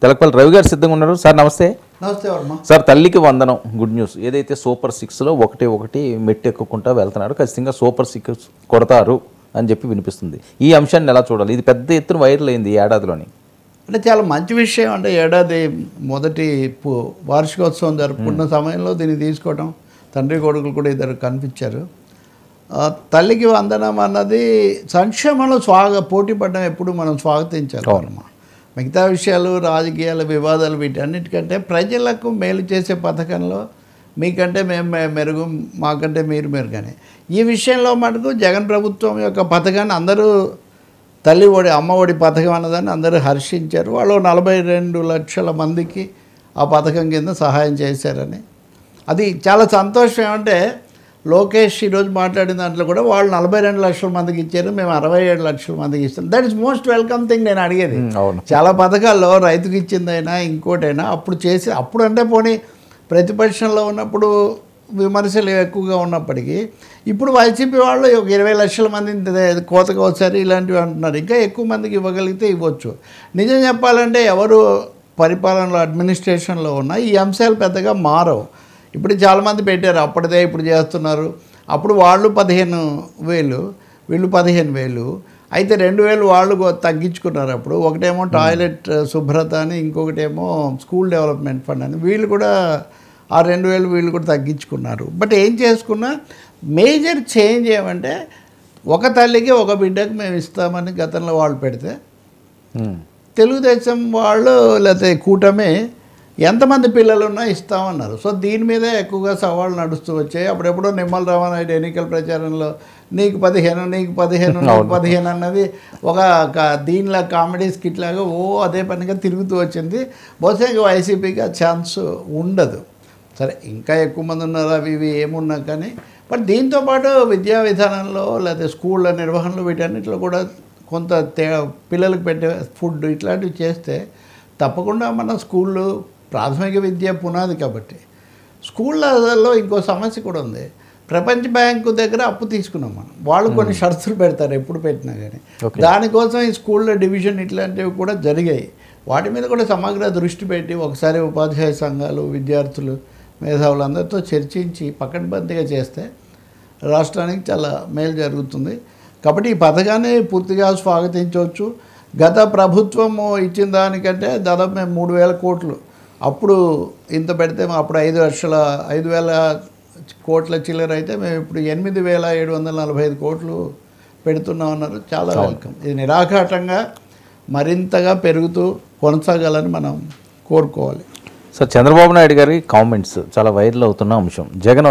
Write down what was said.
తెలకపల్లి రవి గారు సిద్ధంగా ఉన్నారు. సార్ నమస్తే. నమస్తే వర్మ. సార్ తల్లికి వందనం గుడ్ న్యూస్. ఏదైతే సూపర్ 6లో ఒకటి మెట్టు ఎక్కుకుంటా వెళ్తున్నారు, ఖచ్చితంగా సూపర్ 6 కొడతారు అని చెప్పి వినిపిస్తుంది. ఈ అంశాన్ని ఎలా చూడాలి? ఇది పెద్ద ఎత్తున వైరల్ అయింది ఈ ఏడాదిలోని. అంటే చాలా మంచి విషయం. అంటే ఏడాది మొదటి వార్షికోత్సవం జరుపుకున్న సమయంలో దీన్ని తీసుకోవడం, తండ్రి కొడుకులు కూడా ఇద్దరు కనిపించారు. తల్లికి వందనం అన్నది సంక్షేమంలో పోటీ పడడం ఎప్పుడు మనం స్వాగతించాలి వర్మ. మిగతా విషయాలు, రాజకీయాలు, వివాదాలు వీటన్నిటికంటే ప్రజలకు మేలు చేసే పథకంలో మీకంటే మేము మెరుగు, మాకంటే మీరు మెరుగని ఈ విషయంలో మటుకు జగన్ ప్రభుత్వం యొక్క పథకాన్ని అందరూ తల్లి ఒడి అమ్మ ఒడి పథకం అన్నదాన్ని అందరూ హర్షించారు. వాళ్ళు 42 లక్షల మందికి ఆ పథకం కింద సహాయం చేశారని, అది చాలా సంతోషం. ఏమంటే లోకేష్ ఈరోజు మాట్లాడిన దాంట్లో కూడా వాళ్ళు 42 లక్షల మందికి ఇచ్చారు, మేము 67 లక్షల మందికి ఇస్తాం. That is most welcome thing. నేను అడిగేది చాలా పథకాల్లో రైతుకి ఇచ్చిందైనా ఇంకోటైనా అప్పుడు చేసి, అప్పుడు అంటే పోనీ ప్రతిపక్షంలో ఉన్నప్పుడు విమర్శలు ఎక్కువగా ఉన్నప్పటికీ ఇప్పుడు వైసీపీ వాళ్ళు ఒక 20 లక్షల మంది కోతకు వచ్చారు ఇలాంటివి అంటున్నారు. ఇంకా ఎక్కువ మందికి ఇవ్వగలిగితే ఇవ్వచ్చు. నిజం చెప్పాలంటే ఎవరు పరిపాలనలో అడ్మినిస్ట్రేషన్లో ఉన్నా ఈ అంశాలు పెద్దగా మారవు. ఇప్పుడు చాలామంది పెట్టారు, అప్పటిదే ఇప్పుడు చేస్తున్నారు. అప్పుడు వాళ్ళు 15,000, వీళ్ళు 15,000 అయితే 2,000 వాళ్ళు తగ్గించుకున్నారు. అప్పుడు ఒకటేమో టాయిలెట్ శుభ్రత అని, ఇంకొకటేమో స్కూల్ డెవలప్మెంట్ ఫండ్ అని, వీళ్ళు కూడా ఆ 2,000 వీళ్ళు కూడా తగ్గించుకున్నారు. బట్ ఏం చేసుకున్నా మేజర్ చేంజ్ ఏమంటే ఒక తల్లికి ఒక బిడ్డకు మేము ఇస్తామని గతంలో వాళ్ళు పెడితే తెలుగుదేశం వాళ్ళు లేకపోతే కూటమి ఎంతమంది పిల్లలు ఉన్నా ఇస్తామన్నారు. సో దీని మీదే ఎక్కువగా సవాళ్ళు నడుస్తూ వచ్చాయి. అప్పుడెప్పుడో నిమ్మల రామానాయుడు ఎన్నికల ప్రచారంలో నీకు 15 నీకు 15 నీకు 15 అన్నది ఒక దీనిలా కామెడీ స్కిట్ లాగా అదే పనిగా తిరుగుతూ వచ్చింది. బహుశా ఇంకా వైసీపీకి ఆ ఛాన్స్ ఉండదు. సరే ఇంకా ఎక్కువ మంది ఉన్నారు, అవి ఇవి ఏమున్నా కానీ. బట్ దీంతోపాటు విద్యా విధానంలో లేకపోతే స్కూళ్ళ నిర్వహణలో వీటన్నిటిలో కూడా కొంత పిల్లలకు పెట్టే ఫుడ్ ఇట్లాంటివి చేస్తే తప్పకుండా మన స్కూళ్ళు ప్రాథమిక విద్య పునాది కాబట్టి. స్కూళ్ళలో ఇంకో సమస్య కూడా ఉంది. ప్రపంచ బ్యాంకు దగ్గర అప్పు తీసుకున్నాం మనం, వాళ్ళు కొన్ని షరతులు పెడతారు ఎప్పుడు పెట్టినా కానీ. దానికోసం ఈ స్కూళ్ళ డివిజన్ ఇట్లాంటివి కూడా జరిగాయి. వాటి మీద కూడా సమగ్ర దృష్టి పెట్టి ఒకసారి ఉపాధ్యాయ సంఘాలు, విద్యార్థులు, మేధావులందరితో చర్చించి పకడ్బందీగా చేస్తే రాష్ట్రానికి చాలా మేలు జరుగుతుంది. కాబట్టి ఈ పథకాన్ని పూర్తిగా స్వాగతించవచ్చు. గత ప్రభుత్వము ఇచ్చిన దానికంటే దాదాపు మేము 3,000 కోట్లు, అప్పుడు ఇంత పెడితే అప్పుడు 5,000 కోట్ల చిల్లర అయితే మేము ఇప్పుడు 8,745 కోట్లు పెడుతున్నామన్నారు. చాలా వెల్కమ్. ఇది నిరాఘాటంగా మరింతగా పెరుగుతూ కొనసాగాలని మనం కోరుకోవాలి. సో చంద్రబాబు నాయుడు గారి కామెంట్స్ చాలా వైరల్ అవుతున్న అంశం. జగన్